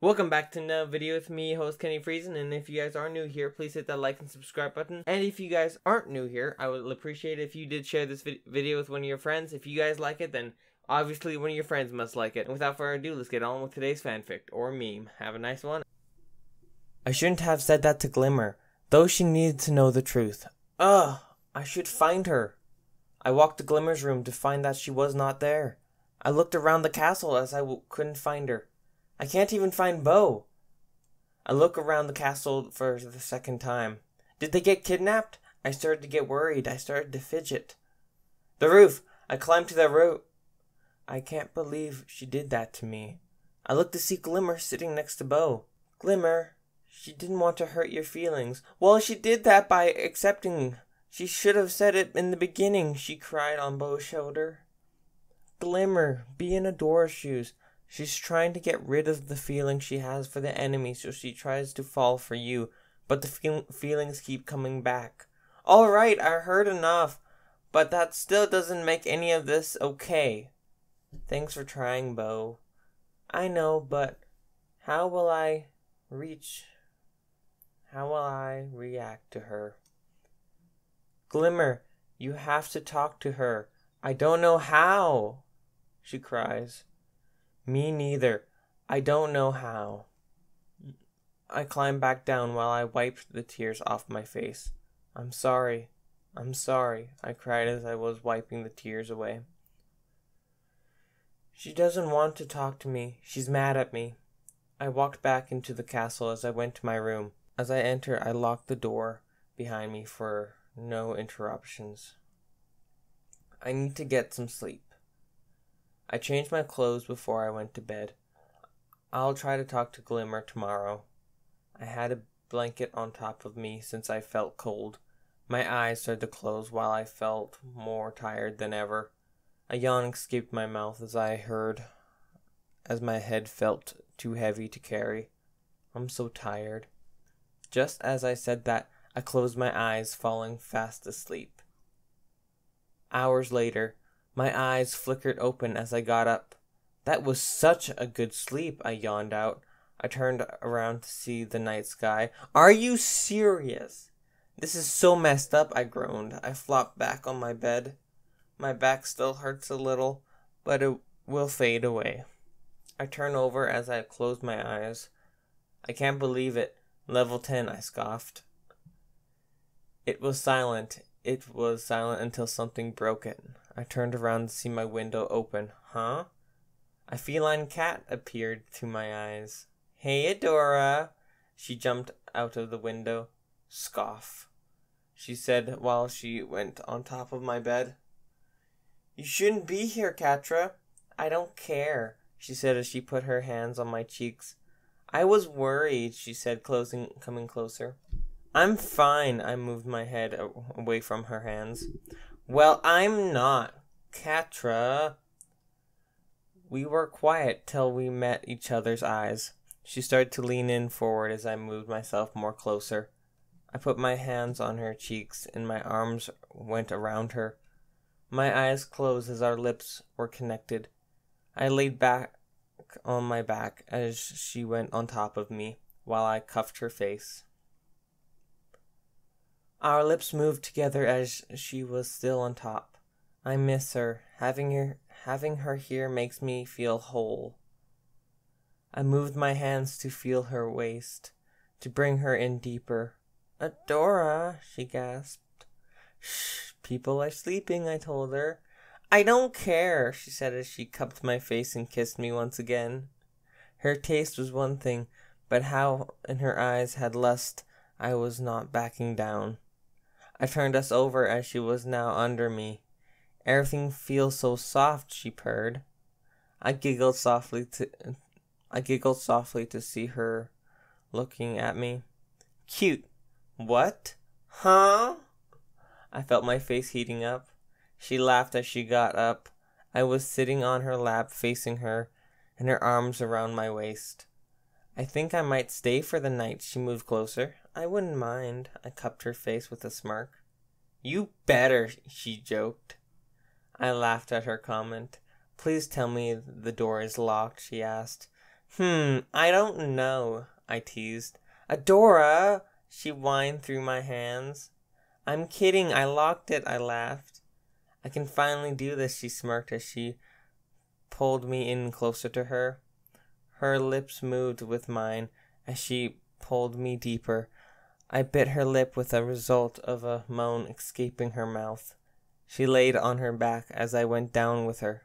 Welcome back to another video with me, host Kenny Friesen, and if you guys are new here, please hit that like and subscribe button. And if you guys aren't new here, I would appreciate it if you did share this video with one of your friends. If you guys like it, then obviously one of your friends must like it. And without further ado, let's get on with today's fanfic, or meme. Have a nice one. I shouldn't have said that to Glimmer, though she needed to know the truth. Ugh, I should find her. I walked to Glimmer's room to find that she was not there. I looked around the castle as I couldn't find her. I can't even find Bo. I look around the castle for the second time. Did they get kidnapped? I started to get worried. I started to fidget. The roof! I climbed to the roof. I can't believe she did that to me. I looked to see Glimmer sitting next to Bo. Glimmer, she didn't want to hurt your feelings. Well, she did that by accepting. She should have said it in the beginning, she cried on Bo's shoulder. Glimmer, be in Adora's shoes. She's trying to get rid of the feeling she has for the enemy, so she tries to fall for you, but the feelings keep coming back. All right, I heard enough, but that still doesn't make any of this okay. Thanks for trying, Bo. I know, but how will I react to her? Glimmer, you have to talk to her. I don't know how, she cries. Me neither. I don't know how. I climbed back down while I wiped the tears off my face. I'm sorry, I cried as I was wiping the tears away. She doesn't want to talk to me. She's mad at me. I walked back into the castle as I went to my room. As I entered, I locked the door behind me for no interruptions. I need to get some sleep. I changed my clothes before I went to bed. I'll try to talk to Glimmer tomorrow. I had a blanket on top of me since I felt cold. My eyes started to close while I felt more tired than ever. A yawn escaped my mouth as my head felt too heavy to carry. I'm so tired. Just as I said that, I closed my eyes, falling fast asleep. Hours later, my eyes flickered open as I got up. That was such a good sleep, I yawned out. I turned around to see the night sky. Are you serious? This is so messed up, I groaned. I flopped back on my bed. My back still hurts a little, but it will fade away. I turned over as I closed my eyes. I can't believe it. Level 10, I scoffed. It was silent. It was silent until something broke it. I turned around to see my window open. Huh? A feline cat appeared to my eyes. Hey, Adora! She jumped out of the window. Scoff, she said while she went on top of my bed. You shouldn't be here, Catra. I don't care, she said as she put her hands on my cheeks. I was worried, she said, coming closer. I'm fine, I moved my head away from her hands. Well, I'm not. Catra. We were quiet till we met each other's eyes. She started to lean in forward as I moved myself more closer. I put my hands on her cheeks and my arms went around her. My eyes closed as our lips were connected. I laid back on my back as she went on top of me while I cuffed her face. Our lips moved together as she was still on top. I miss her. Having her here makes me feel whole. I moved my hands to feel her waist, to bring her in deeper. Adora, she gasped. Shh, people are sleeping, I told her. I don't care, she said as she cupped my face and kissed me once again. Her taste was one thing, but how in her eyes had lust. I was not backing down. I turned us over as she was now under me. Everything feels so soft, she purred. I giggled softly to see her looking at me. Cute. What? Huh? I felt my face heating up. She laughed as she got up. I was sitting on her lap facing her, and her arms around my waist. I think I might stay for the night, she moved closer. I wouldn't mind. I cupped her face with a smirk. You better, she joked. I laughed at her comment. Please tell me the door is locked, she asked. I don't know, I teased. Adora, she whined through my hands. I'm kidding, I locked it, I laughed. I can finally do this, she smirked as she pulled me in closer to her. Her lips moved with mine as she pulled me deeper. I bit her lip with the result of a moan escaping her mouth. She laid on her back as I went down with her.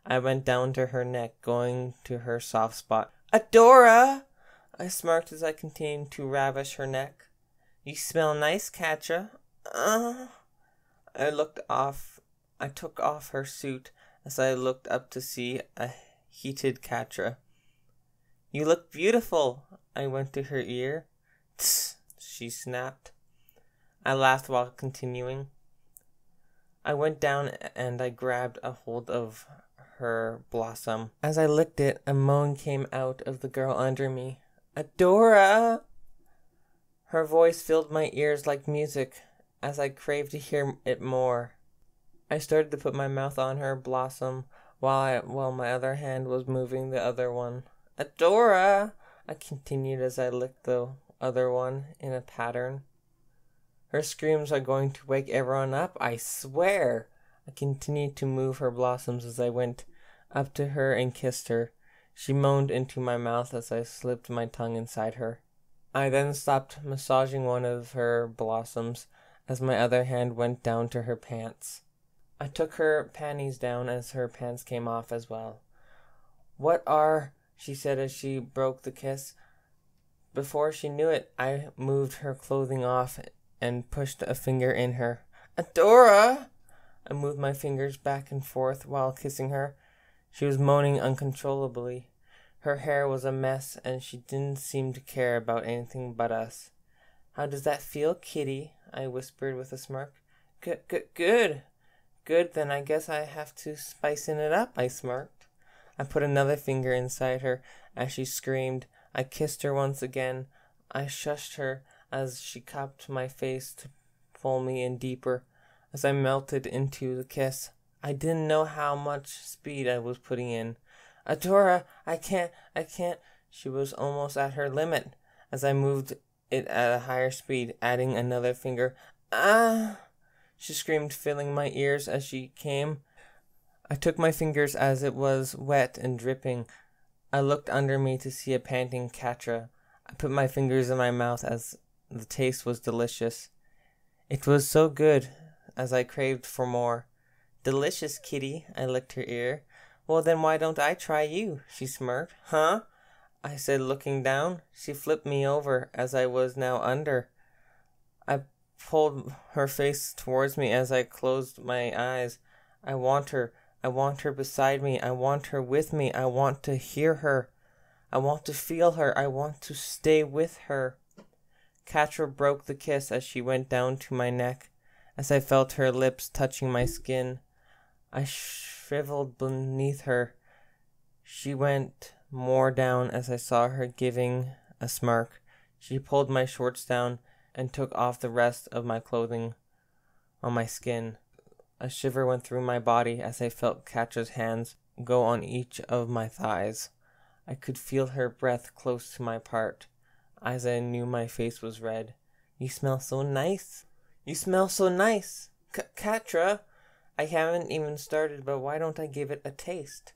I went down to her neck, going to her soft spot. Adora! I smirked as I continued to ravish her neck. You smell nice, Catra. I took off her suit as I looked up to see a heated Catra. You look beautiful. I went to her ear. Tss, she snapped. I laughed while continuing. I went down and I grabbed a hold of her blossom. As I licked it, a moan came out of the girl under me. Adora! Her voice filled my ears like music as I craved to hear it more. I started to put my mouth on her blossom while my other hand was moving the other one. Adora! I continued as I licked the other one in a pattern. Her screams are going to wake everyone up, I swear. I continued to move her blossoms as I went up to her and kissed her. She moaned into my mouth as I slipped my tongue inside her. I then stopped massaging one of her blossoms as my other hand went down to her pants. I took her panties down as her pants came off as well. What are... she said as she broke the kiss. Before she knew it, I moved her clothing off and pushed a finger in her. Adora! I moved my fingers back and forth while kissing her. She was moaning uncontrollably. Her hair was a mess, and she didn't seem to care about anything but us. How does that feel, kitty? I whispered with a smirk. Good. Good, then I guess I have to spicing it up, I smirked. I put another finger inside her as she screamed. I kissed her once again. I shushed her as she cupped my face to pull me in deeper. As I melted into the kiss, I didn't know how much speed I was putting in. Adora, I can't. She was almost at her limit as I moved it at a higher speed, adding another finger. Ah! She screamed, filling my ears as she came. I took my fingers as it was wet and dripping. I looked under me to see a panting Catra. I put my fingers in my mouth as the taste was delicious. It was so good as I craved for more. Delicious, kitty, I licked her ear. Well, then why don't I try you? She smirked. Huh? I said, looking down. She flipped me over as I was now under. I pulled her face towards me as I closed my eyes. I want her. I want her beside me. I want her with me. I want to hear her. I want to feel her. I want to stay with her. Catra broke the kiss as she went down to my neck, as I felt her lips touching my skin. I shriveled beneath her. She went more down as I saw her giving a smirk. She pulled my shorts down and took off the rest of my clothing on my skin. A shiver went through my body as I felt Catra's hands go on each of my thighs. I could feel her breath close to my part, as I knew my face was red. You smell so nice. You smell so nice. Catra! I haven't even started, but why don't I give it a taste?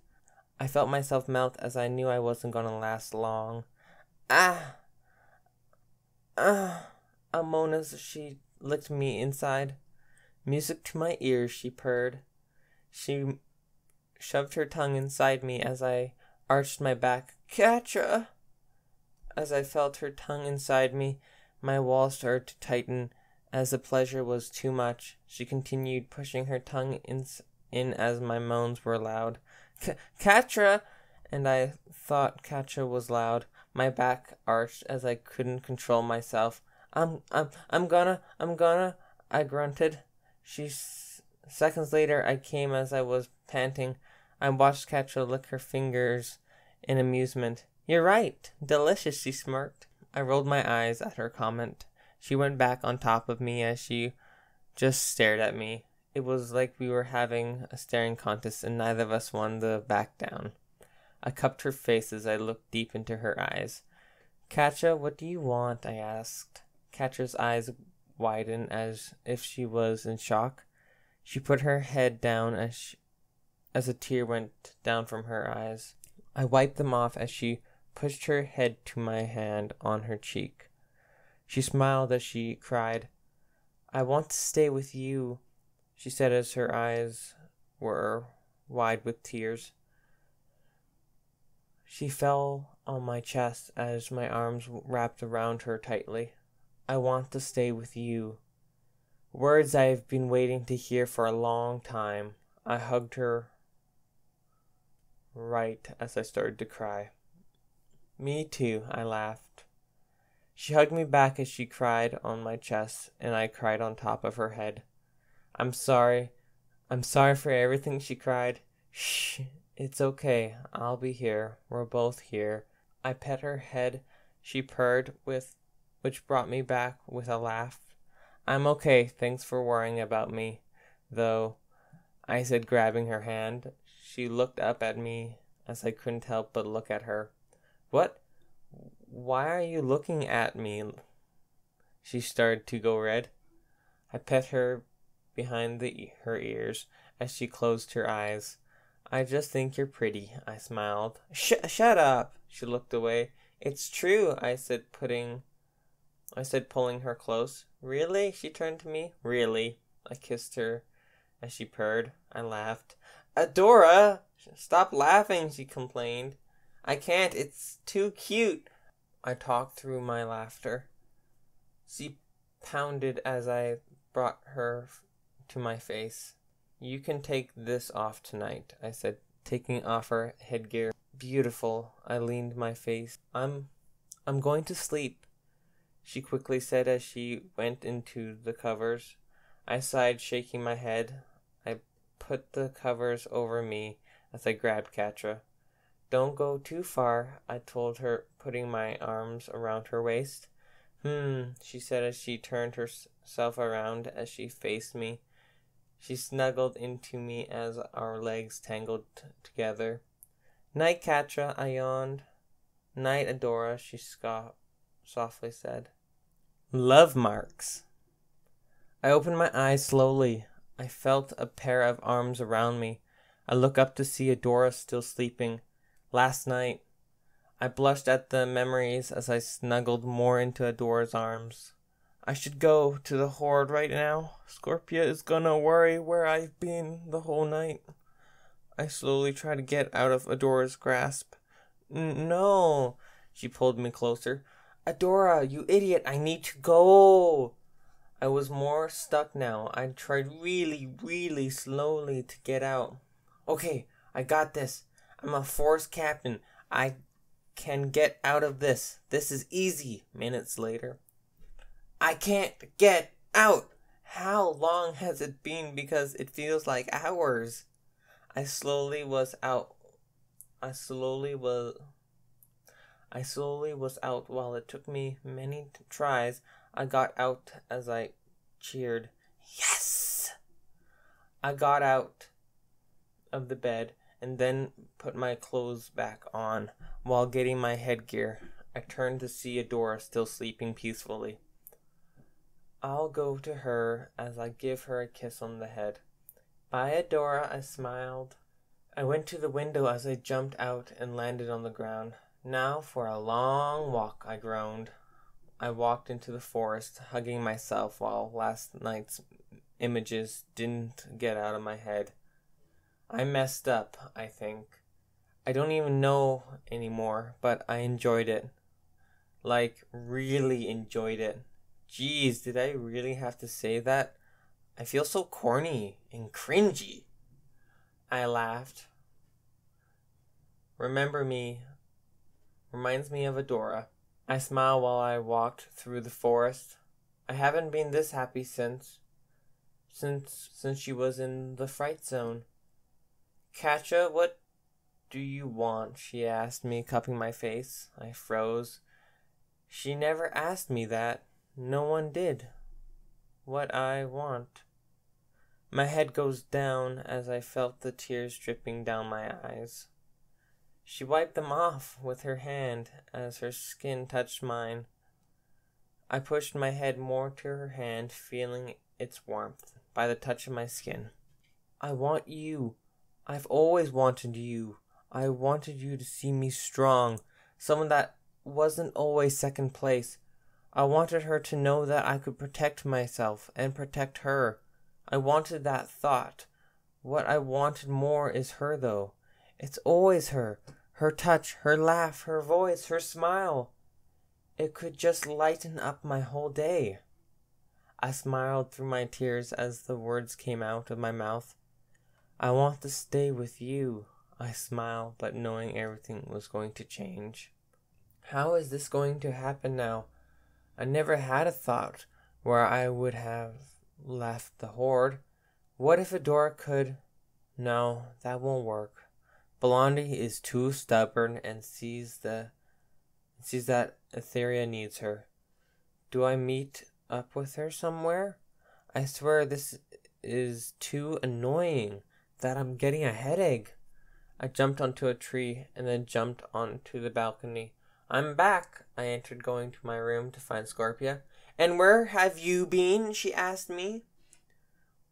I felt myself melt as I knew I wasn't going to last long. Ah! A moan as she licked me inside. Music to my ears, she purred. She shoved her tongue inside me as I arched my back. Catra! As I felt her tongue inside me, my walls started to tighten. As the pleasure was too much, she continued pushing her tongue in as my moans were loud. Catra! And I thought Catra was loud. My back arched as I couldn't control myself. I'm gonna, I grunted. Seconds later, I came as I was panting. I watched Catra lick her fingers in amusement. You're right. Delicious, she smirked. I rolled my eyes at her comment. She went back on top of me as she just stared at me. It was like we were having a staring contest and neither of us won the back down. I cupped her face as I looked deep into her eyes. Katja, what do you want? I asked. Katja's eyes widened as if she was in shock. She put her head down as a tear went down from her eyes. I wiped them off as she pushed her head to my hand on her cheek. She smiled as she cried, I want to stay with you, she said as her eyes were wide with tears. She fell on my chest as my arms wrapped around her tightly. I want to stay with you. Words I have been waiting to hear for a long time. I hugged her right as I started to cry. Me too, I laughed. She hugged me back as she cried on my chest, and I cried on top of her head. I'm sorry. I'm sorry for everything, she cried. Shh, it's okay. I'll be here. We're both here. I pet her head. She purred, which brought me back with a laugh. I'm okay. Thanks for worrying about me, though, I said, grabbing her hand. She looked up at me as I couldn't help but look at her. What? Why are you looking at me? She started to go red. I pet her behind her ears as she closed her eyes. I just think you're pretty, I smiled. Shut up! She looked away. It's true, I said, pulling her close. Really? She turned to me. Really? I kissed her as she purred. I laughed. Adora! Stop laughing, she complained. I can't, it's too cute. I talked through my laughter. She pounded as I brought her to my face. You can take this off tonight, I said, taking off her headgear. Beautiful. I leaned my face. I'm going to sleep, she quickly said as she went into the covers. I sighed, shaking my head. I put the covers over me as I grabbed Catra. Don't go too far, I told her, putting my arms around her waist. She said as she turned herself around as she faced me. She snuggled into me as our legs tangled together. Night, Catra, I yawned. Night, Adora, she softly said. Love marks. I opened my eyes slowly. I felt a pair of arms around me. I looked up to see Adora still sleeping. Last night, I blushed at the memories as I snuggled more into Adora's arms. I should go to the Horde right now. Scorpia is gonna worry where I've been the whole night. I slowly tried to get out of Adora's grasp. No, she pulled me closer. Adora, you idiot, I need to go. I was more stuck now. I tried really, really slowly to get out. Okay, I got this. I'm a force captain. I can get out of this. This is easy. Minutes later. I can't get out. How long has it been? Because it feels like hours. I slowly was out while it took me many tries. I got out as I cheered. Yes! I got out of the bed and then put my clothes back on. While getting my headgear, I turned to see Adora still sleeping peacefully. I'll go to her as I give her a kiss on the head. Bye, Adora, I smiled. I went to the window as I jumped out and landed on the ground. Now for a long walk, I groaned. I walked into the forest, hugging myself while last night's images didn't get out of my head. I messed up, I think. I don't even know anymore, but I enjoyed it. Like, really enjoyed it. Jeez, did I really have to say that? I feel so corny and cringy. I laughed. Reminds me of Adora. I smiled while I walked through the forest. I haven't been this happy since she was in the fright zone. Katja, what do you want? She asked me, cupping my face. I froze. She never asked me that. No one did. What I want. My head goes down as I felt the tears dripping down my eyes. She wiped them off with her hand as her skin touched mine. I pushed my head more to her hand, feeling its warmth by the touch of my skin. I want you. I've always wanted you. I wanted you to see me strong, someone that wasn't always second place. I wanted her to know that I could protect myself and protect her. I wanted that thought. What I wanted more is her, though. It's always her. Her touch, her laugh, her voice, her smile. It could just lighten up my whole day. I smiled through my tears as the words came out of my mouth. I want to stay with you. I smiled, but knowing everything was going to change. How is this going to happen now? I never had a thought where I would have left the horde. What if Adora could? No, that won't work. Blondie is too stubborn and sees that Etheria needs her. Do I meet up with her somewhere? I swear this is too annoying that I'm getting a headache. I jumped onto a tree and then jumped onto the balcony. I'm back, I entered, going to my room to find Scorpia. And where have you been? She asked me.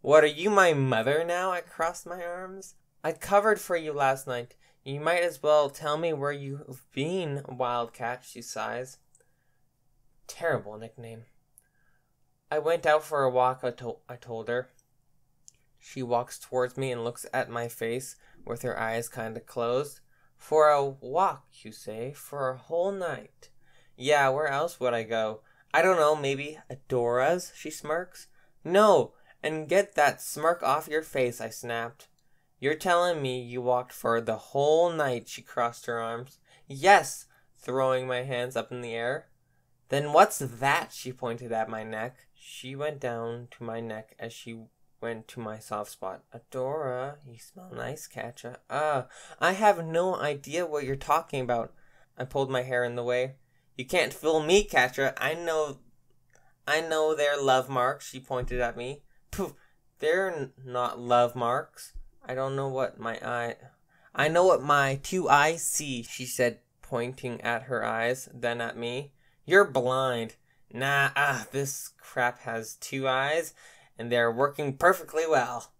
What, are you my mother now? I crossed my arms. I covered for you last night. You might as well tell me where you've been, Wildcat, she sighs. Terrible nickname. I went out for a walk, I told her. She walks towards me and looks at my face with her eyes kind of closed. For a walk, you say? For a whole night? Yeah, where else would I go? I don't know, maybe Adora's, she smirks. No, and get that smirk off your face, I snapped. You're telling me you walked for the whole night, she crossed her arms. Yes, throwing my hands up in the air. Then what's that? She pointed at my neck. She went down to my neck as she went to my soft spot. Adora, you smell nice, Catra. I have no idea what you're talking about. I pulled my hair in the way. You can't fool me, Catra. I know they're love marks, she pointed at me. Poof, they're not love marks. I know what my 2 eyes see, she said, pointing at her eyes, then at me. You're blind. Nah, this crap has 2 eyes, and they're working perfectly well.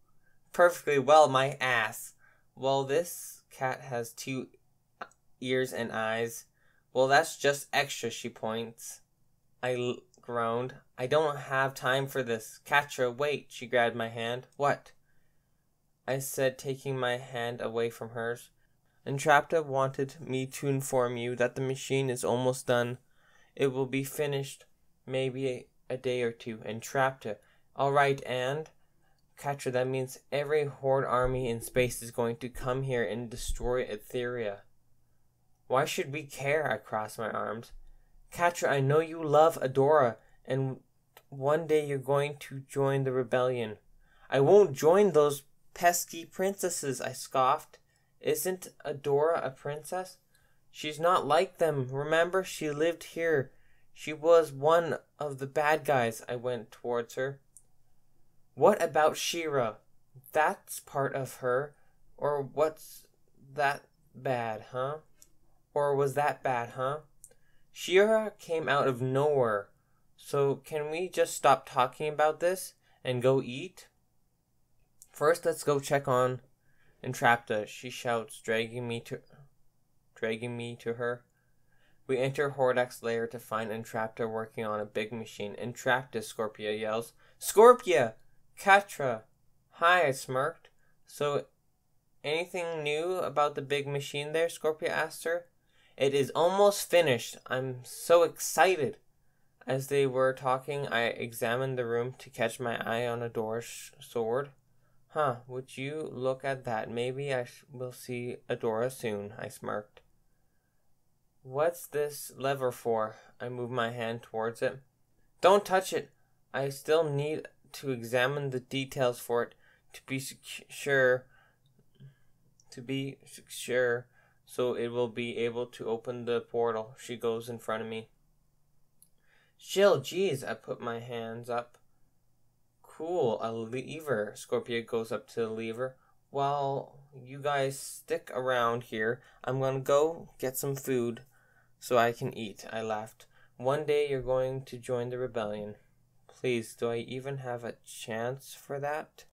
Perfectly well, my ass. Well, this cat has 2 ears and eyes. Well, that's just extra, she points. I groaned. I don't have time for this. Catra, wait, she grabbed my hand. What? I said, taking my hand away from hers. Entrapta wanted me to inform you that the machine is almost done. It will be finished maybe a day or two. Entrapta. All right, and? Catra, that means every Horde army in space is going to come here and destroy Etheria. Why should we care? I crossed my arms. Catra, I know you love Adora, and one day you're going to join the rebellion. I won't join those pesky princesses, I scoffed. Isn't Adora a princess? She's not like them. Remember, she lived here. She was one of the bad guys. I went towards her. What about She-Ra? That's part of her. Or what's that bad, huh? Or was that bad, huh? She-Ra came out of nowhere. So can we just stop talking about this and go eat? First, let's go check on Entrapta, she shouts, dragging me to her. We enter Hordak's lair to find Entrapta working on a big machine. Entrapta, Scorpia yells. Scorpia! Catra! Hi, I smirked. So, anything new about the big machine there? Scorpia asked her. It is almost finished. I'm so excited. As they were talking, I examined the room to catch my eye on Adora's sword. Huh, would you look at that? Maybe I will see Adora soon, I smirked. What's this lever for? I moved my hand towards it. Don't touch it. I still need to examine the details for it to be sure, so it will be able to open the portal. She goes in front of me. Chill, geez, I put my hands up. Cool, a lever. Scorpia goes up to the lever. Well, You guys stick around here. I'm gonna go get some food so I can eat. I laughed. One day you're going to join the rebellion. Please, do I even have a chance for that?